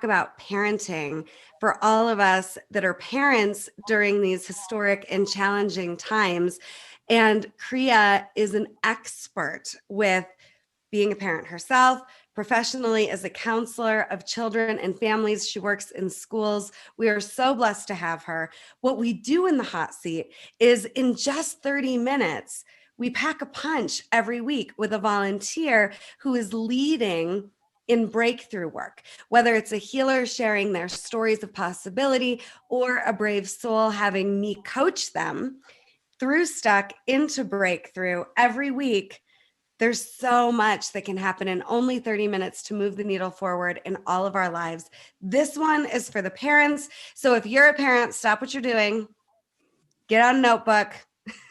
about parenting for all of us that are parents during these historic and challenging times. And Kriya is an expert with being a parent herself, professionally as a counselor of children and families. She works in schools. We are so blessed to have her. What we do in the hot seat is in just 30 minutes, we pack a punch every week with a volunteer who is leading in breakthrough work, whether it's a healer sharing their stories of possibility or a brave soul having me coach them through stuck into breakthrough every week. There's so much that can happen in only 30 minutes to move the needle forward in all of our lives. This one is for the parents. So if you're a parent, stop what you're doing, get out a notebook,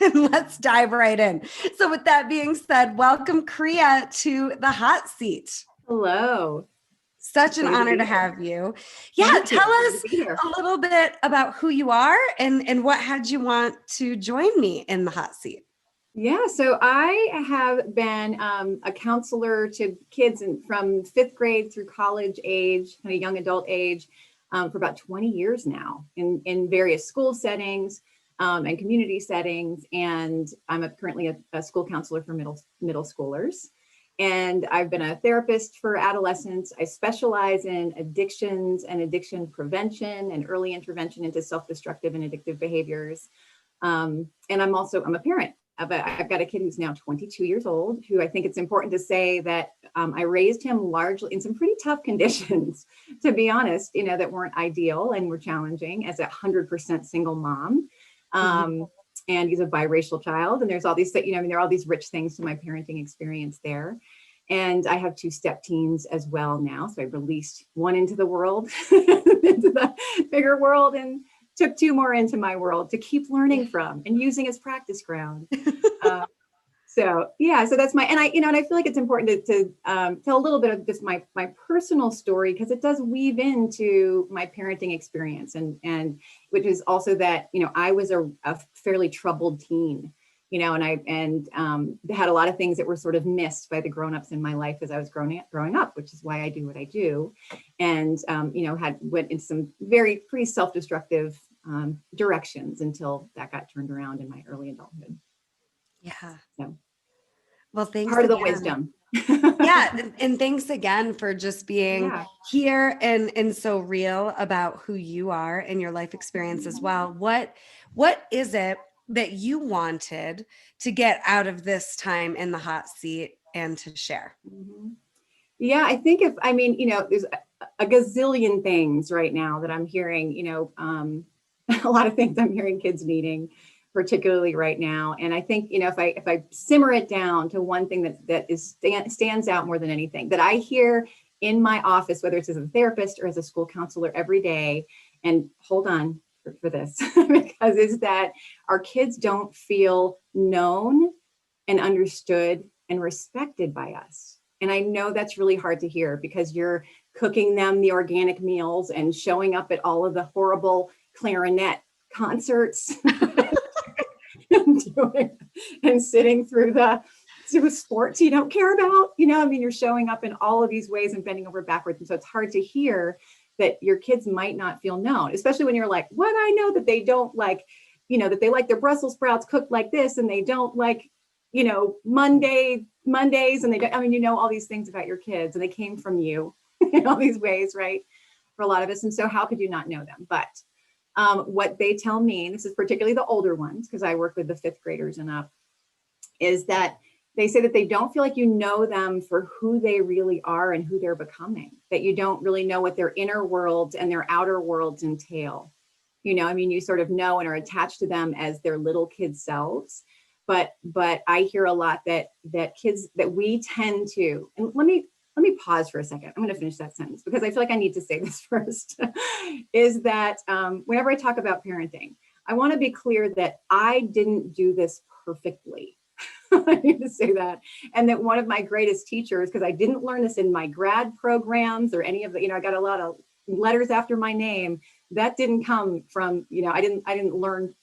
and let's dive right in. So with that being said, welcome Kriya to the hot seat. Hello. Such an honor to have you. Yeah, tell us a little bit about who you are and what had you want to join me in the hot seat. Yeah, so I have been a counselor to kids from 5th grade through college age, kind of young adult age, for about 20 years now in various school settings and community settings. And I'm currently a school counselor for middle schoolers. And I've been a therapist for adolescents. I specialize in addictions and addiction prevention and early intervention into self-destructive and addictive behaviors. And I'm a parent. I've got a kid who's now 22 years old, who I think it's important to say that I raised him largely in some pretty tough conditions, to be honest, that weren't ideal and were challenging as a 100% single mom. And he's a biracial child. And there's all these, there are all these rich things to my parenting experience there. And I have 2 step teens as well now. So I released one into the world, into the bigger world, and took 2 more into my world to keep learning from and using as practice ground. So that's and I feel like it's important to tell a little bit of just my personal story, because it does weave into my parenting experience, and which is also that, I was a fairly troubled teen, and I had a lot of things that were sort of missed by the grownups in my life as I was growing up, which is why I do what I do. And, went into some pretty self-destructive directions until that got turned around in my early adulthood. Yeah. So, well, thanks. Part of the wisdom. Yeah. And thanks again for just being here and so real about who you are and your life experience as well. What is it that you wanted to get out of this time in the hot seat and to share? Yeah, I think there's a gazillion things right now that I'm hearing, a lot of things I'm hearing kids needing, particularly right now. And I think, if I simmer it down to one thing that stands out more than anything that I hear in my office, whether it's as a therapist or as a school counselor every day, and hold on for this, because is that our kids don't feel known and understood and respected by us. And I know that's really hard to hear, because you're cooking them the organic meals and showing up at all of the horrible clarinet concerts and sitting through the sports you don't care about. You're showing up in all of these ways and bending over backwards. And so it's hard to hear that your kids might not feel known, especially when you're like, what? I know that they don't like, that they like their Brussels sprouts cooked like this, and they don't like, Mondays, and they don't, all these things about your kids, and they came from you in all these ways, right? For a lot of us. And so how could you not know them? But what they tell me, and this is particularly the older ones, because I work with the 5th graders and up, is that they say that they don't feel like you know them for who they really are and who they're becoming, that you don't really know what their inner worlds and their outer worlds entail. You sort of know and are attached to them as their little kid selves. But I hear a lot that kids, that we tend to, and let me pause for a second. I'm going to finish that sentence because I feel like I need to say this first, is that whenever I talk about parenting, I want to be clear that I didn't do this perfectly. I need to say that. And that one of my greatest teachers, because I didn't learn this in my grad programs or any of the, I got a lot of letters after my name. That didn't come from, I didn't learn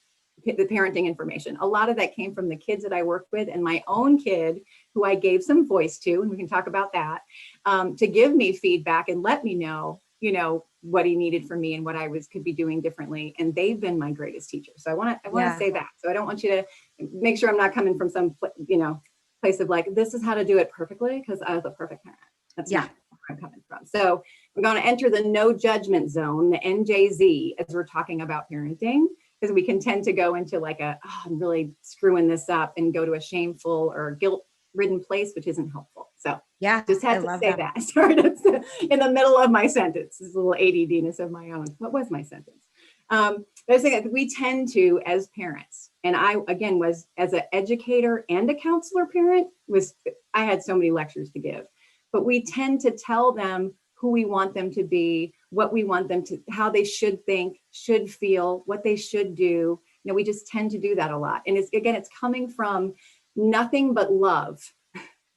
the parenting information. A lot of that came from the kids that I worked with, and my own kid, who I gave some voice to, and we can talk about that, to give me feedback and let me know, what he needed from me and what I could be doing differently. And they've been my greatest teachers. So I want to say that. So I don't want you to make sure I'm not coming from some, place of like, this is how to do it perfectly, because I was a perfect parent. That's not where I'm coming from. So we're going to enter the no judgment zone, the NJZ, as we're talking about parenting, because we can tend to go into like I'm really screwing this up and go to a shameful or guilt-ridden place, which isn't helpful. So just had to say that. Sorry, that's in the middle of my sentence. This is a little ADD-ness of my own. What was my sentence? I was saying that we tend to, as parents, and I, again, was as an educator and a counselor parent, I had so many lectures to give, but we tend to tell them who we want them to be, what we want them to, how they should think, should feel, what they should do. We just tend to do that a lot. And it's coming from nothing but love,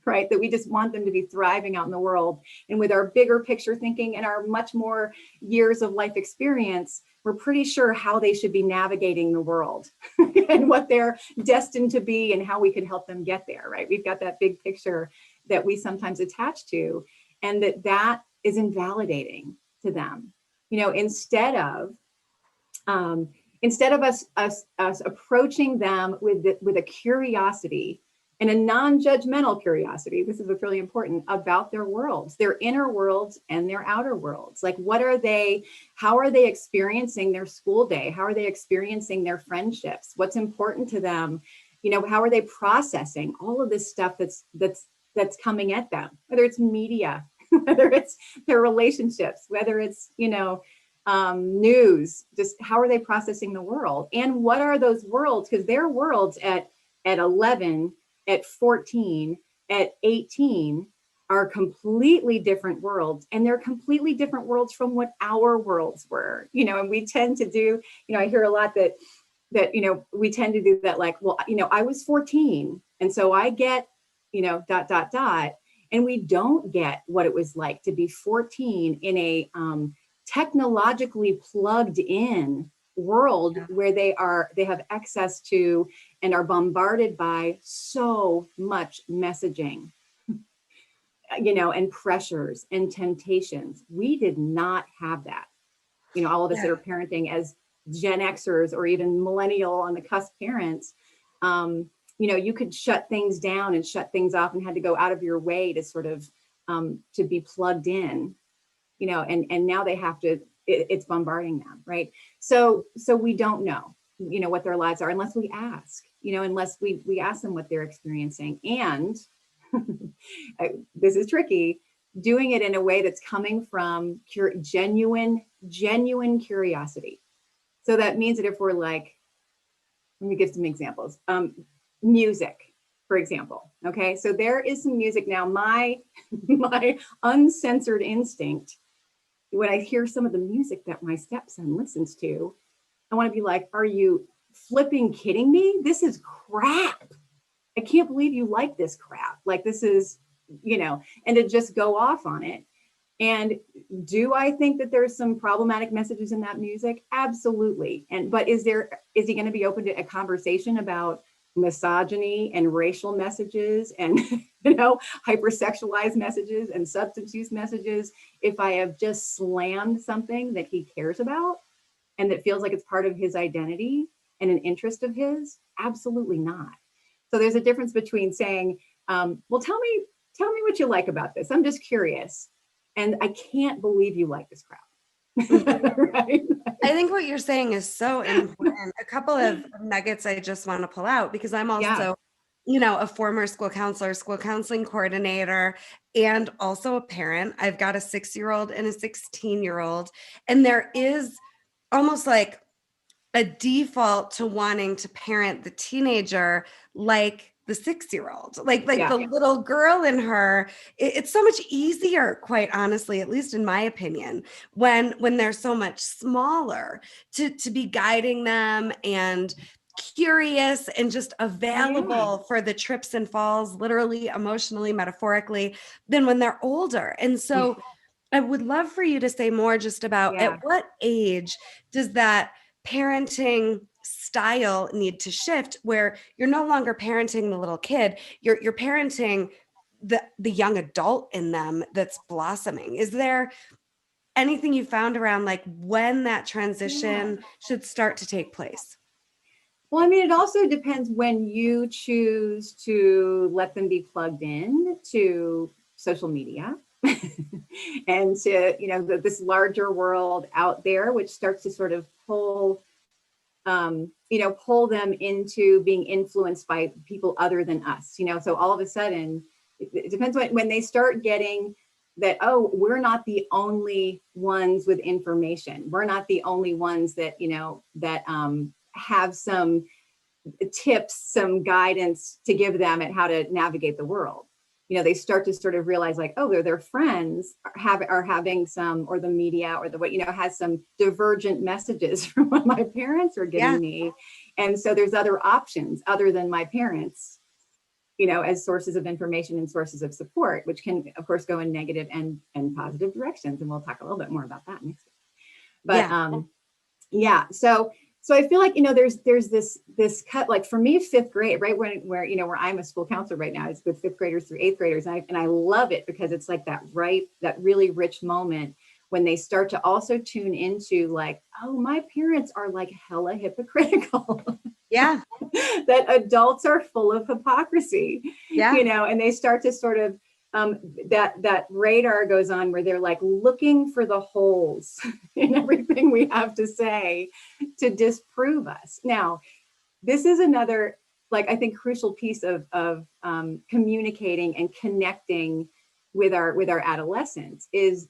right? That we just want them to be thriving out in the world. And with our bigger picture thinking and our much more years of life experience, we're pretty sure how they should be navigating the world and what they're destined to be and how we could help them get there, right? We've got that big picture that we sometimes attach to, and that is invalidating to them. Instead of us approaching them with a curiosity and a non-judgmental curiosity, this is what's really important, about their worlds, their inner worlds and their outer worlds. Like, how are they experiencing their school day? How are they experiencing their friendships? What's important to them? How are they processing all of this stuff that's coming at them, whether it's media, whether it's their relationships, whether it's, news, just how are they processing the world? And what are those worlds? Because their worlds at 11, at 14, at 18 are completely different worlds. And they're completely different worlds from what our worlds were, and we tend to do, I hear a lot that, we tend to do that, like, well, I was 14. And so I get, ... And we don't get what it was like to be 14 in a technologically plugged in world where they have access to and are bombarded by so much messaging, and pressures and temptations. We did not have that. All of us that are parenting as Gen Xers or even millennial on the cusp parents, you could shut things down and shut things off and had to go out of your way to sort of to be plugged in, and now they have to, it's bombarding them, right? So we don't know, what their lives are unless we ask, unless we ask them what they're experiencing. And this is tricky, doing it in a way that's coming from genuine curiosity. So that means that if we're like, let me give some examples. Music, for example. Okay, so there is some music now. My uncensored instinct, when I hear some of the music that my stepson listens to, I want to be like, are you flipping kidding me? This is crap. I can't believe you like this crap. Like, this is, and to just go off on it. And do I think that there's some problematic messages in that music? Absolutely. But is he going to be open to a conversation about misogyny and racial messages and, hypersexualized messages and substance use messages if I have just slammed something that he cares about and that feels like it's part of his identity and an interest of his? Absolutely not. So there's a difference between saying, well, tell me what you like about this. I'm just curious. And I can't believe you like this crap. Right? I think what you're saying is so important. A couple of nuggets I just want to pull out, because I'm also, a former school counselor, school counseling coordinator, and also a parent. I've got a 6-year-old and a 16-year-old. And there is almost like a default to wanting to parent the teenager like the 6-year-old, like the little girl in her. It's so much easier, quite honestly, at least in my opinion, when they're so much smaller, to be guiding them and curious and just available for the trips and falls, literally, emotionally, metaphorically, than when they're older. And so I would love for you to say more just about at what age does that parenting style need to shift, where you're no longer parenting the little kid, you're parenting the young adult in them that's blossoming. Is there anything you found around like when that transition should start to take place? Well, I mean, it also depends when you choose to let them be plugged in to social media and to, this larger world out there, which starts to sort of pull them into being influenced by people other than us, so all of a sudden, it depends when they start getting that, oh, we're not the only ones with information. We're not the only ones that, have some tips, some guidance to give them at how to navigate the world. They start to sort of realize like, oh, their friends are having some, or the media or the, has some divergent messages from what my parents are giving me. And so there's other options other than my parents, as sources of information and sources of support, which can, of course, go in negative and positive directions. And we'll talk a little bit more about that next week. But so I feel like, there's this cut, like for me, fifth grade, right, where I'm a school counselor right now, it's with fifth graders through eighth graders. And I love it because it's like that really rich moment when they start to also tune into like, oh, my parents are like hella hypocritical. Yeah. That adults are full of hypocrisy, and they start to sort of, that radar goes on where they're like looking for the holes in everything we have to say to disprove us. Now, this is another, like, I think crucial piece of communicating and connecting with our adolescents is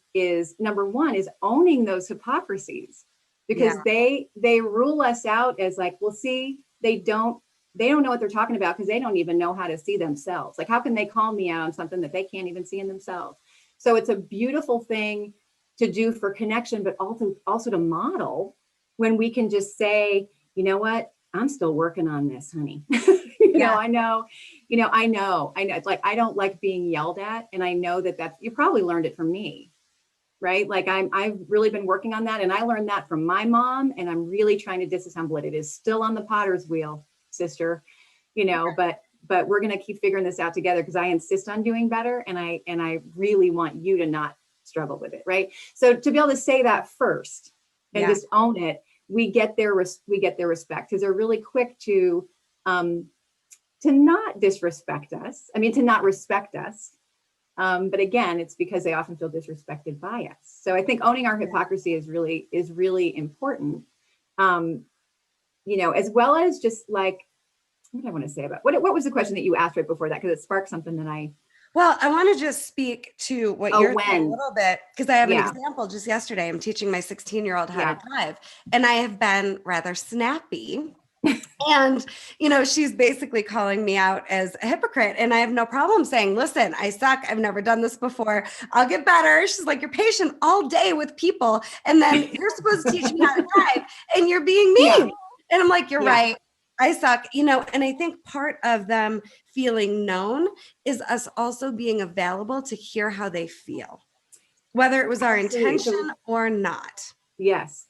number one is owning those hypocrisies, because they rule us out as like, well, see, they don't know what they're talking about because they don't even know how to see themselves. Like, how can they call me out on something that they can't even see in themselves? So it's a beautiful thing to do for connection, but also to model when we can just say, you know what, I'm still working on this, honey. I know. It's like, I don't like being yelled at. And I know that you probably learned it from me, right? Like I've really been working on that. And I learned that from my mom, and I'm really trying to disassemble it. It is still on the potter's wheel, sister, but we're going to keep figuring this out together because I insist on doing better. And I really want you to not struggle with it. Right. So to be able to say that first and just own it, we get their respect, because they're really quick to not disrespect us. I mean, to not respect us. But again, it's because they often feel disrespected by us. So I think owning our hypocrisy is really important. As well as just like, what do I want to say about what was the question that you asked right before that? Because it sparked something that I want to just speak to what you're saying a little bit, because I have an example. Just yesterday, I'm teaching my 16-year-old how to drive, and I have been rather snappy. And, she's basically calling me out as a hypocrite. And I have no problem saying, listen, I suck. I've never done this before. I'll get better. She's like, you're patient all day with people. And then you're supposed to teach me how to drive and you're being mean. Yeah. And I'm like, you're right. I suck, and I think part of them feeling known is us also being available to hear how they feel, whether it was our intention or not. Yes.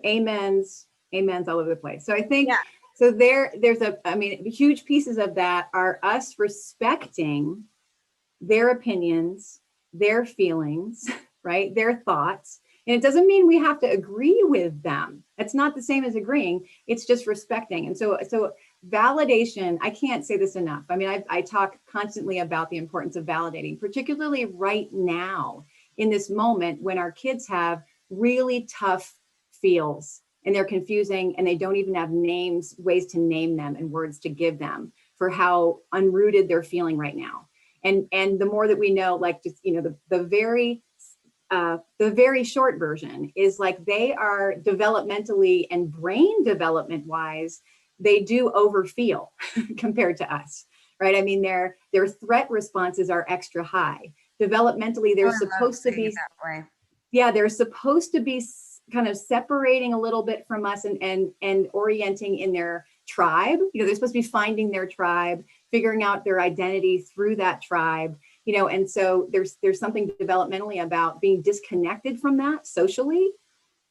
Amens all over the place. So I think, so there's huge pieces of that are us respecting their opinions, their feelings, right? Their thoughts. And it doesn't mean we have to agree with them. It's not the same as agreeing. It's just respecting. And so validation, I can't say this enough. I mean, I talk constantly about the importance of validating, particularly right now in this moment when our kids have really tough feels and they're confusing and they don't even have ways to name them and words to give them for how unrooted they're feeling right now. And the more that we know, like just, the very short version is like they are developmentally and brain development wise, they do overfeel compared to us, right? I mean, their threat responses are extra high. Developmentally, they're supposed to be they're supposed to be kind of separating a little bit from us and orienting in their tribe. They're supposed to be finding their tribe, figuring out their identity through that tribe. And so there's something developmentally about being disconnected from that socially,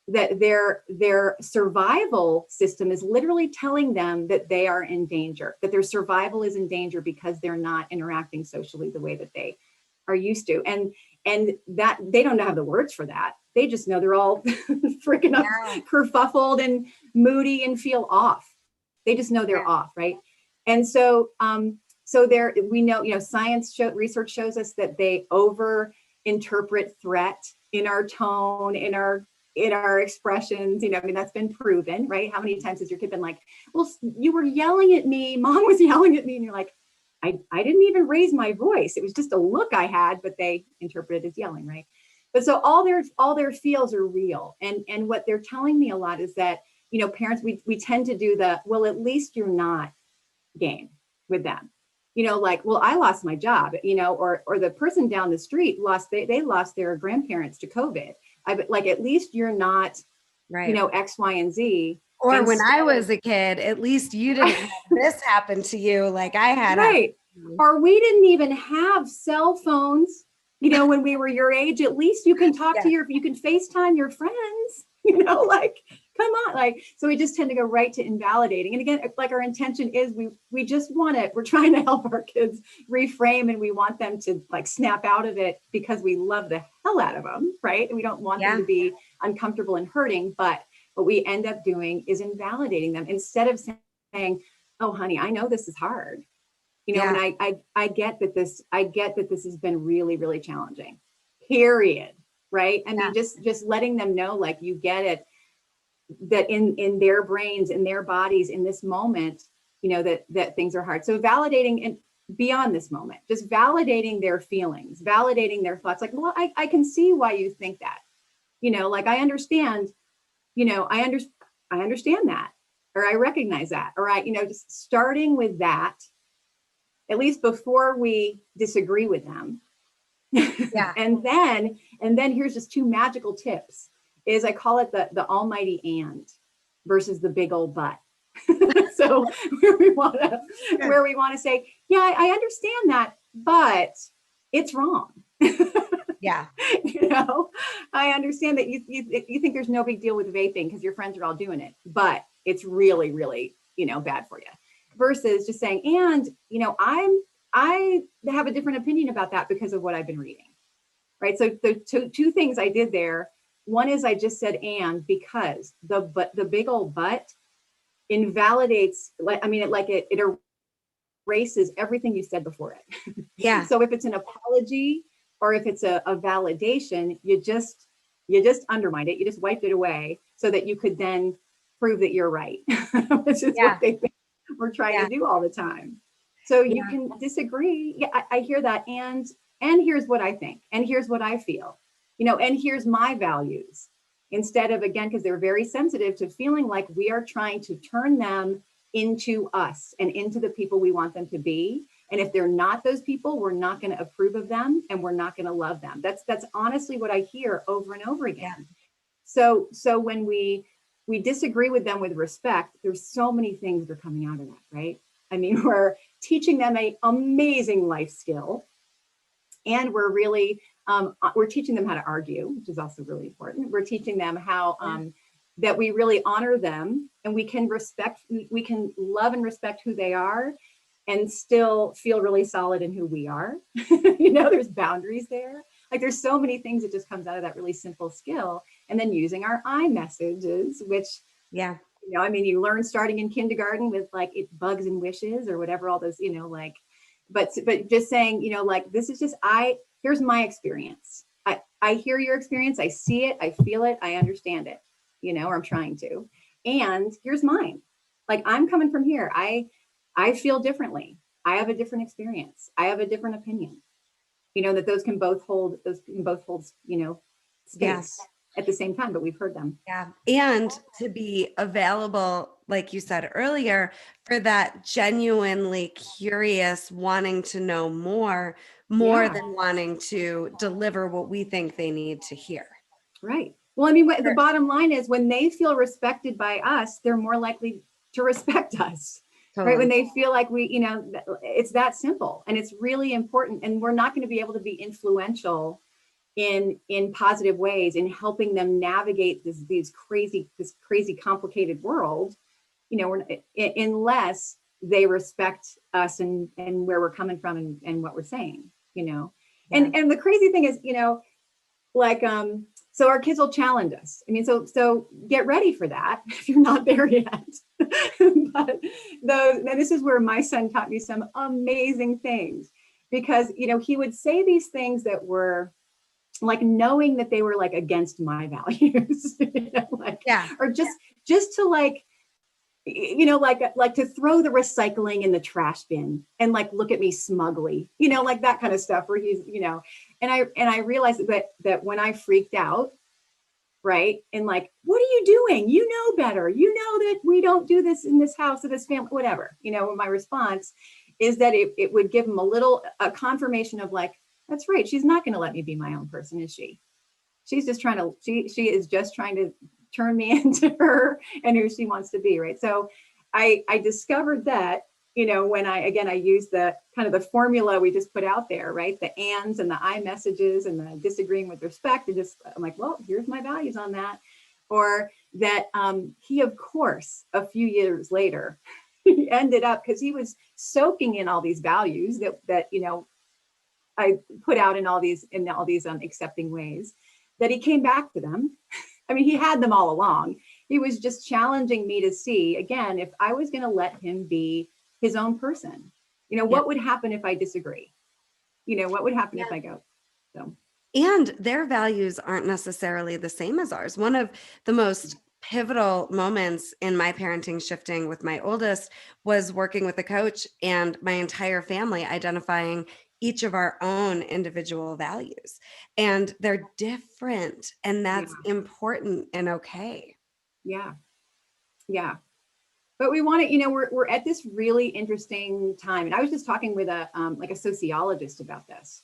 that their survival system is literally telling them that they are in danger, that their survival is in danger because they're not interacting socially the way that they are used to. And that they don't have the words for that. they just know they're all freaking up, kerfuffled and moody and feel off. They just know they're off, right? And so, so there, we know, research shows us that they over interpret threat in our tone, in our expressions. I mean, that's been proven, right? How many times has your kid been like, well, you were yelling at me, mom was yelling at me, and you're like, I didn't even raise my voice. It was just a look I had, but they interpret it as yelling, right? But so all their feels are real. And what they're telling me a lot is that, parents, we tend to do well, at least you're not game with them. Like, well, I lost my job, or the person down the street they lost their grandparents to COVID. Like, at least you're not, X, Y, and Z. Or when I was a kid, at least you didn't have this happen to you like I had. Right. Or we didn't even have cell phones, when we were your age. At least you can talk you can FaceTime your friends, like, come on. Like, so we just tend to go right to invalidating. And again, like, our intention is we just we're trying to help our kids reframe, and we want them to, like, snap out of it because we love the hell out of them, right? And we don't want them to be uncomfortable and hurting. But what we end up doing is invalidating them instead of saying, oh, honey, I know this is hard. And I get that this has been really, really challenging, period. Right. I mean, just letting them know, like, you get it, that in their brains, in their bodies, in this moment, that things are hard. So validating, and beyond this moment, just validating their feelings, validating their thoughts. Like, well, I can see why you think that, like, I understand, I understand that, or I recognize that, or just starting with that, at least before we disagree with them. and then here's just two magical tips, is I call it the almighty and versus the big old but. So where we want to say, yeah, I understand that, but it's wrong. Yeah. I understand that you think there's no big deal with vaping because your friends are all doing it, but it's really, really, bad for you. Versus just saying, and, I have a different opinion about that because of what I've been reading. Right. So the two things I did there. One is I just said, and, because the big old but invalidates, it erases everything you said before it. Yeah. So if it's an apology or if it's a validation, you just undermined it. You just wiped it away so that you could then prove that you're right, which is what we're trying to do all the time. So you can disagree. Yeah, I hear that. And here's what I think. And here's what I feel, and here's my values. Instead of, again, because they're very sensitive to feeling like we are trying to turn them into us and into the people we want them to be. And if they're not those people, we're not going to approve of them and we're not going to love them. That's honestly what I hear over and over again. So when we disagree with them with respect, there's so many things that are coming out of that, right? I mean, we're teaching them an amazing life skill, and we're really, we're teaching them how to argue, which is also really important. We're teaching them how, that we really honor them, and we can love and respect who they are and still feel really solid in who we are. There's boundaries there. Like, there's so many things that just comes out of that really simple skill. And then using our I messages, which, you learn starting in kindergarten with, like, it's bugs and wishes or whatever, all those, but just saying, this is just, here's my experience. I hear your experience. I see it. I feel it. I understand it, or I'm trying to, and here's mine. Like, I'm coming from here. I feel differently. I have a different experience. I have a different opinion, that those can both hold, space at the same time, but we've heard them. Yeah. And to be available, like you said earlier, for that genuinely curious, wanting to know more than wanting to deliver what we think they need to hear. Right. Well, I mean, the bottom line is, when they feel respected by us, they're more likely to respect us. Totally. Right. When they feel like it's that simple, and it's really important. And we're not going to be able to be influential in positive ways in helping them navigate this crazy complicated world, unless they respect us and where we're coming from and what we're saying, And the crazy thing is, So our kids will challenge us. I mean, so get ready for that if you're not there yet. But and this is where my son taught me some amazing things, because he would say these things that were like, knowing that they were like against my values, like, Yeah. or just to like, like to throw the recycling in the trash bin and like look at me smugly, like that kind of stuff, where he's, and I realized that when I freaked out, right, and like, what are you doing? You know better. You know that we don't do this in this house, or this family, whatever. My response is that it would give him a confirmation of like, that's right. She's not going to let me be my own person, is she? She's just trying to, she is just trying to turn me into her and who she wants to be, right? So I discovered that, when I used the kind of the formula we just put out there, right? The ands and the I messages and the disagreeing with respect, and just, I'm like, well, here's my values on that. Or that he, of course, a few years later, he ended up, because he was soaking in all these values that I put out in all these accepting ways, that he came back to them. I mean, he had them all along. He was just challenging me to see, again, if I was going to let him be his own person, what would happen if I disagree? What would happen if I go? So. And their values aren't necessarily the same as ours. One of the most pivotal moments in my parenting shifting with my oldest was working with a coach and my entire family identifying each of our own individual values. And they're different, and that's important and okay. Yeah. Yeah. But we want to, we're at this really interesting time. And I was just talking with a sociologist about this,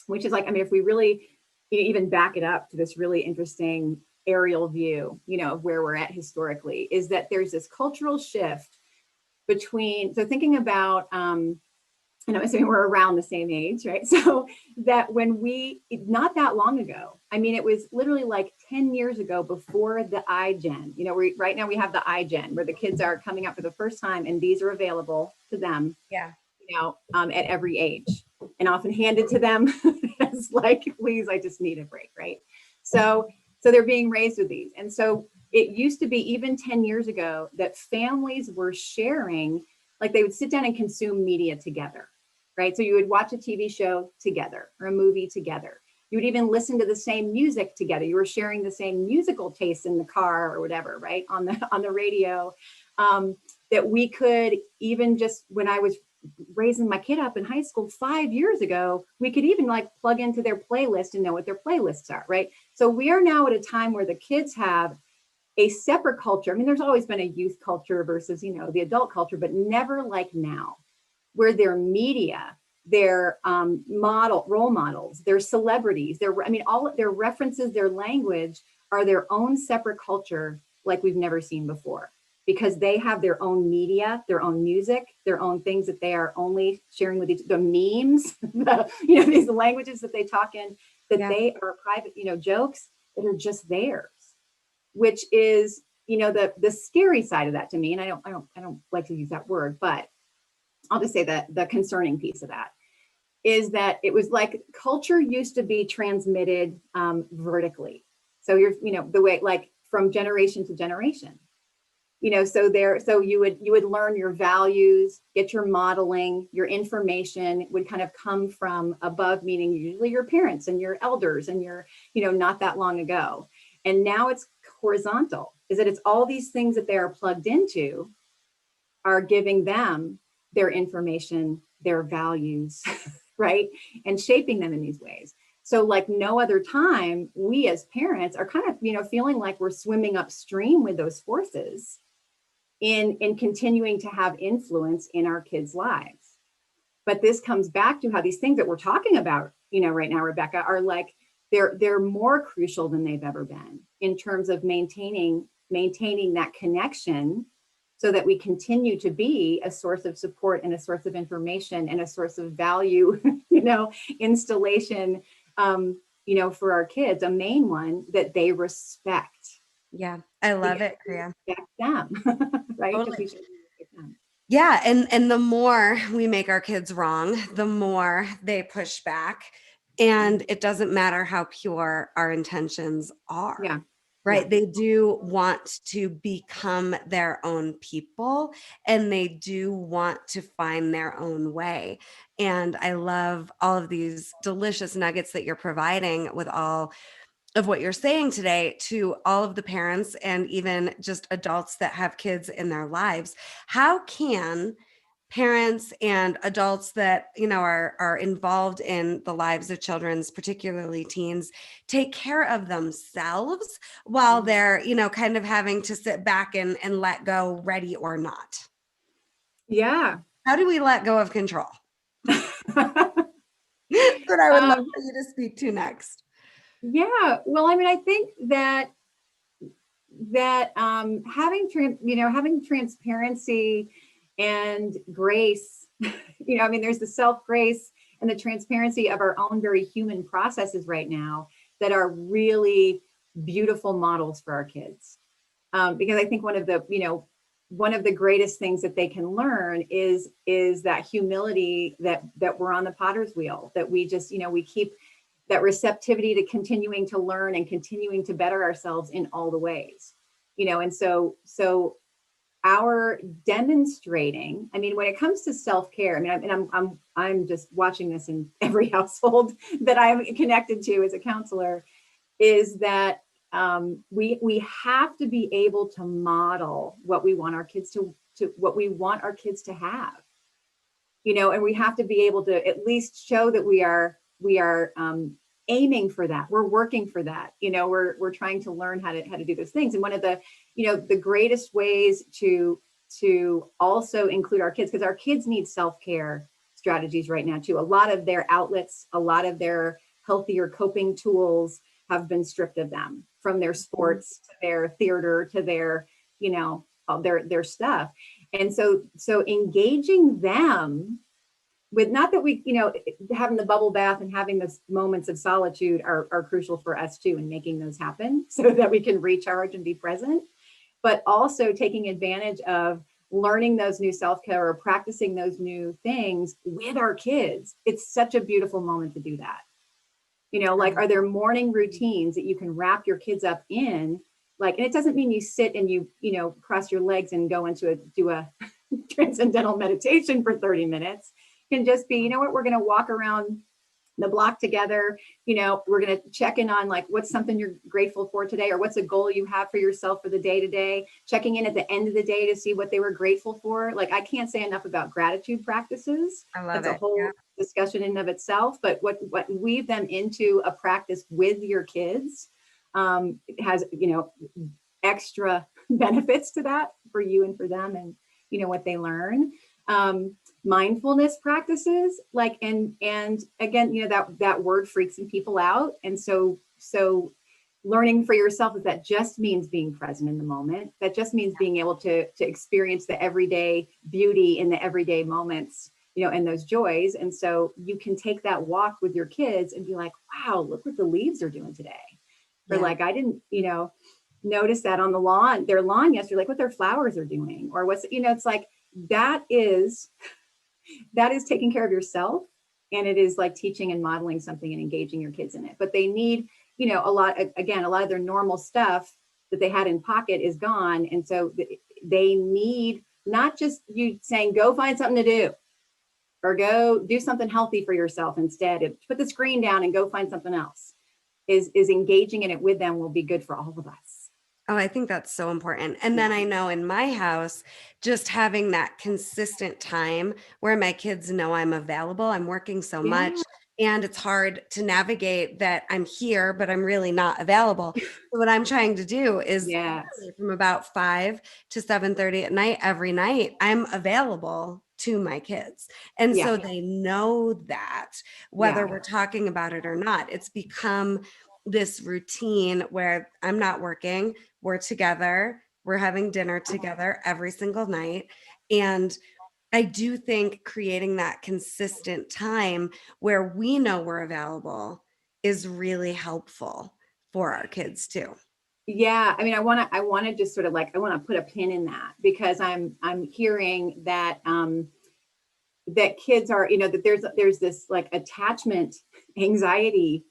which is like, I mean, if we really even back it up to this really interesting aerial view, of where we're at historically, is that there's this cultural shift between, so thinking about, and I'm assuming we're around the same age, right? So that when not that long ago, I mean, it was literally like 10 years ago, before the iGen, right now we have the iGen, where the kids are coming up for the first time, and these are available to them, at every age, and often handed to them as like, please, I just need a break, right? So they're being raised with these. And so it used to be, even 10 years ago, that families were sharing, like they would sit down and consume media together, right? So you would watch a TV show together or a movie together. You would even listen to the same music together. You were sharing the same musical tastes in the car or whatever, right? On the radio. That we could even, just when I was raising my kid up in high school 5 years ago, we could even like plug into their playlist and know what their playlists are, right? So we are now at a time where the kids have a separate culture. I mean, there's always been a youth culture versus, the adult culture, but never like now, where their media, their role models, their celebrities, all their references, their language are their own separate culture, like we've never seen before, because they have their own media, their own music, their own things that they are only sharing with the memes, these languages that they talk in, that they are private, jokes that are just theirs, which is, the scary side of that to me. And I don't like to use that word, but I'll just say that the concerning piece of that is that it was like culture used to be transmitted vertically. So the way, like from generation to generation, so you would learn your values, get your modeling, your information would kind of come from above, meaning usually your parents and your elders and your, not that long ago. And now it's horizontal, is that it's all these things that they are plugged into are giving them their information, their values, right? And shaping them in these ways. So like no other time, we as parents are kind of, feeling like we're swimming upstream with those forces in continuing to have influence in our kids' lives. But this comes back to how these things that we're talking about, right now, Rebecca, are like, they're more crucial than they've ever been in terms of maintaining that connection, so that we continue to be a source of support and a source of information and a source of value, installation, for our kids, a main one that they respect. Yeah, I love it, Kriya. Respect them, right? Totally. Them. Yeah, and the more we make our kids wrong, the more they push back. And it doesn't matter how pure our intentions are. Yeah. Yeah. Right. They do want to become their own people, and they do want to find their own way. And I love all of these delicious nuggets that you're providing with all of what you're saying today to all of the parents and even just adults that have kids in their lives. How can parents and adults that are involved in the lives of children's, particularly teens, take care of themselves while Mhm. they're kind of having to sit back and let go, ready or not? Yeah. How do we let go of control? That's what I would love um, for you to speak to next. yeah. Well, I mean, I think that having transparency and grace, I mean, there's the self grace and the transparency of our own very human processes right now that are really beautiful models for our kids. Because I think one of the greatest things that they can learn is that humility, that we're on the potter's wheel, that we just, we keep that receptivity to continuing to learn and continuing to better ourselves in all the ways. And so our demonstrating, I mean, when it comes to self-care, I mean, I'm just watching this in every household that I'm connected to as a counselor, is that we have to be able to model what we want our kids to what we want our kids to have, and we have to be able to at least show that we are aiming for that. We're working for that. We're trying to learn how to do those things. And one of the greatest ways to also include our kids, because our kids need self-care strategies right now too. A lot of their outlets, a lot of their healthier coping tools have been stripped of them, from their sports to their theater to their, their stuff. And so engaging them with, not that we, having the bubble bath and having those moments of solitude are crucial for us too, and making those happen so that we can recharge and be present, but also taking advantage of learning those new self-care or practicing those new things with our kids. It's such a beautiful moment to do that. Like, are there morning routines that you can wrap your kids up in? Like, and it doesn't mean you sit and you cross your legs and go do a transcendental meditation for 30 minutes. It can just be, what, we're going to walk around the block together. We're going to check in on, like, what's something you're grateful for today, or what's a goal you have for yourself for the day to day, checking in at the end of the day to see what they were grateful for. Like, I can't say enough about gratitude practices. I love That's a it. Yeah. whole discussion in and of itself, but what weave them into a practice with your kids has, extra benefits to that for you and for them, and what they learn. Mindfulness practices, like, and again, that word freaks some people out. And so learning for yourself that just means being present in the moment. That just means being able to experience the everyday beauty in the everyday moments, and those joys. And so you can take that walk with your kids and be like, wow, look what the leaves are doing today. Or Yeah. like, I didn't, notice that on their lawn yesterday, like what their flowers are doing, or what's, it's like, that is taking care of yourself. And it is like teaching and modeling something and engaging your kids in it. But they need, a lot of their normal stuff that they had in pocket is gone. And so they need not just you saying, go find something to do, or go do something healthy for yourself instead. Put the screen down and go find something else. Is engaging in it with them will be good for all of us. Oh, I think that's so important. And then I know in my house, just having that consistent time where my kids know I'm available. I'm working so much, Yeah. and it's hard to navigate that I'm here, but I'm really not available. So what I'm trying to do is Yes. literally from about 5 to 7:30 at night, every night, I'm available to my kids. And Yeah. so they know that whether Yeah. we're talking about it or not, it's become this routine where I'm not working, we're together, we're having dinner together every single night. And I do think creating that consistent time where we know we're available is really helpful for our kids too. Yeah, I mean, I want to just sort of like, I want to put a pin in that, because I'm hearing that that kids are, that there's this like attachment anxiety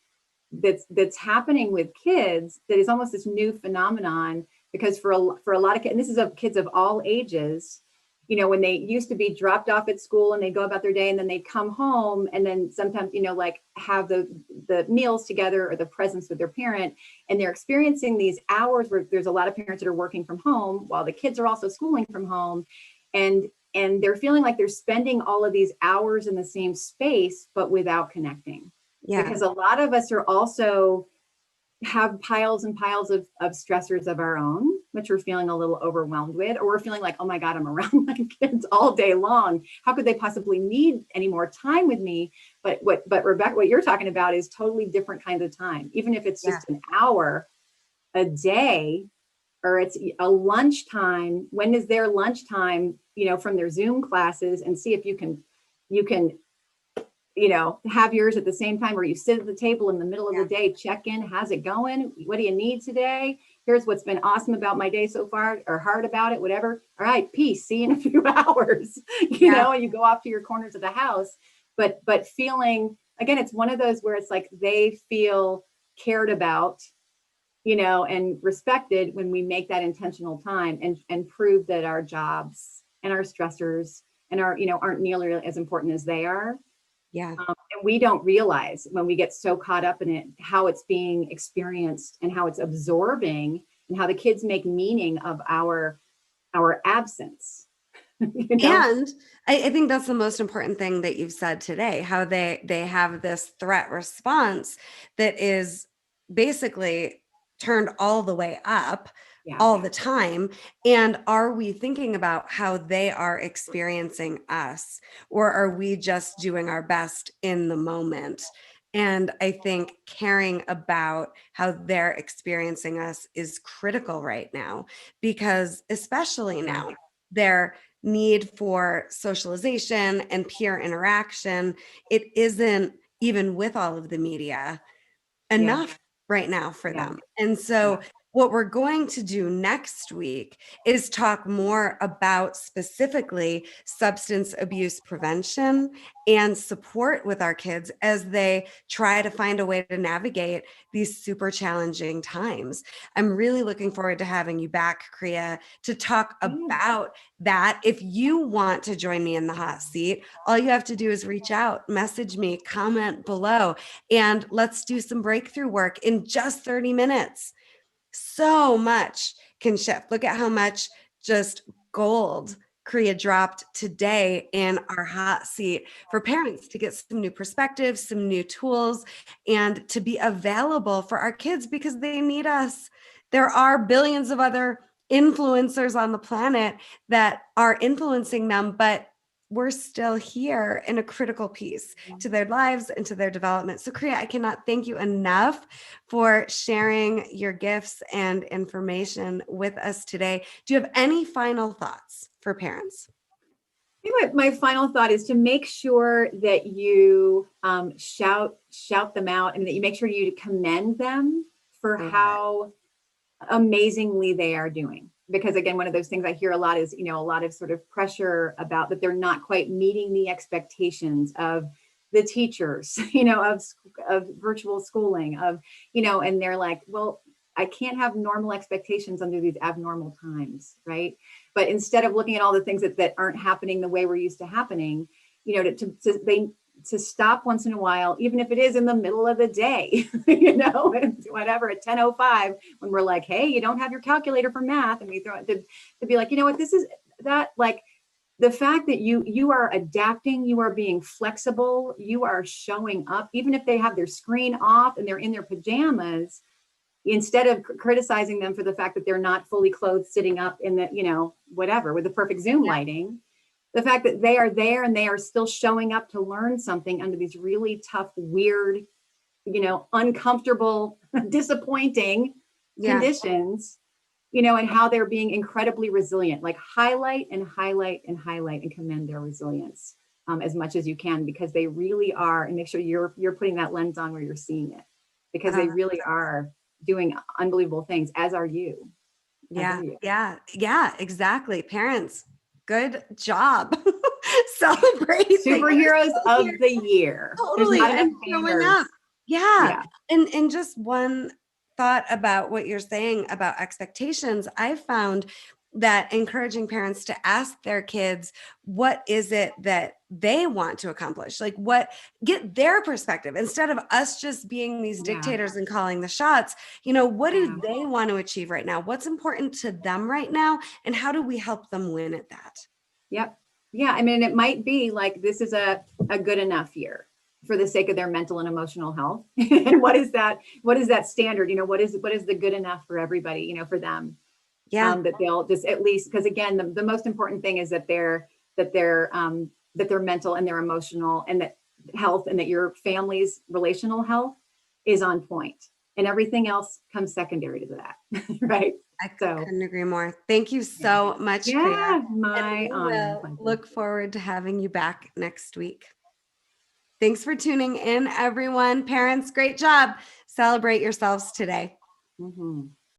that's happening with kids that is almost this new phenomenon, because for a lot of kids, and this is of kids of all ages, when they used to be dropped off at school and they go about their day and then they come home and then sometimes, like have the meals together or the presence with their parent, and they're experiencing these hours where there's a lot of parents that are working from home while the kids are also schooling from home. And they're feeling like they're spending all of these hours in the same space, but without connecting. Yeah. Because a lot of us are also have piles and piles of stressors of our own, which we're feeling a little overwhelmed with, or we're feeling like, oh my God, I'm around my kids all day long. How could they possibly need any more time with me? But Rebecca, what you're talking about is totally different kind of time. Even if it's just an hour a day, or it's a lunchtime, when is their lunchtime, from their Zoom classes, and see if you can have yours at the same time, or you sit at the table in the middle of the day, check in, how's it going? What do you need today? Here's what's been awesome about my day so far, or hard about it, whatever. All right, peace, see you in a few hours, and you go off to your corners of the house. But feeling, again, it's one of those where it's like they feel cared about, and respected when we make that intentional time and prove that our jobs and our stressors and our, aren't nearly as important as they are. Yeah. And we don't realize when we get so caught up in it, how it's being experienced and how it's absorbing, and how the kids make meaning of our absence. And I think that's the most important thing that you've said today, how they have this threat response that is basically turned all the way up all the time. And are we thinking about how they are experiencing us, or are we just doing our best in the moment? And I think caring about how they're experiencing us is critical right now, because especially now, their need for socialization and peer interaction, it isn't, even with all of the media, enough right now for them. And so what we're going to do next week is talk more about specifically substance abuse prevention and support with our kids as they try to find a way to navigate these super challenging times. I'm really looking forward to having you back, Kriya, to talk about that. If you want to join me in the hot seat, all you have to do is reach out, message me, comment below, and let's do some breakthrough work in just 30 minutes. So much can shift. Look at how much just gold Kriya dropped today in our hot seat for parents to get some new perspectives, some new tools, and to be available for our kids because they need us. There are billions of other influencers on the planet that are influencing them, but we're still here in a critical piece to their lives and to their development. So Kriya, I cannot thank you enough for sharing your gifts and information with us today. Do you have any final thoughts for parents? My final thought is to make sure that you shout them out, and that you make sure you commend them for how amazingly they are doing. Because again, one of those things I hear a lot is, a lot of sort of pressure about that they're not quite meeting the expectations of the teachers, of virtual schooling, and they're like, well, I can't have normal expectations under these abnormal times, right? But instead of looking at all the things that aren't happening the way we're used to happening, to stop once in a while, even if it is in the middle of the day, whatever, at 10:05, when we're like, hey, you don't have your calculator for math, and we throw it to be like, this is that, like, the fact that you are adapting, you are being flexible, you are showing up, even if they have their screen off and they're in their pajamas, instead of criticizing them for the fact that they're not fully clothed, sitting up in the, whatever, with the perfect Zoom lighting. The fact that they are there and they are still showing up to learn something under these really tough, weird, uncomfortable, disappointing conditions, and how they're being incredibly resilient. Like highlight and highlight and highlight and commend their resilience as much as you can, because they really are, and make sure you're putting that lens on where you're seeing it, because they really are doing unbelievable things, as are you. Yeah, exactly. Parents, good job. Celebrate that you're Superheroes still of here. the year. There's Totally. not enough And showing banners. up. Yeah. Yeah. And just one thought about what you're saying about expectations, I found that encouraging parents to ask their kids, what is it that they want to accomplish? Like what, get their perspective instead of us just being these Yeah. dictators and calling the shots. You know, what Yeah. do they want to achieve right now? What's important to them right now? And how do we help them win at that? Yep. Yeah. I mean, it might be like this is a good enough year for the sake of their mental and emotional health. And what is that? What is that standard? You know, what is the good enough for everybody, you know, for them? Yeah. That they'll just at least, because again, the most important thing is that their mental and their emotional and that health and that your family's relational health is on point. And everything else comes secondary to that. Right. I So couldn't agree more. Thank you so much, Priya. yeah, And my we honor. will look forward to having you back next week. Thanks for tuning in, everyone. Parents, great job. Celebrate yourselves today. Mhm.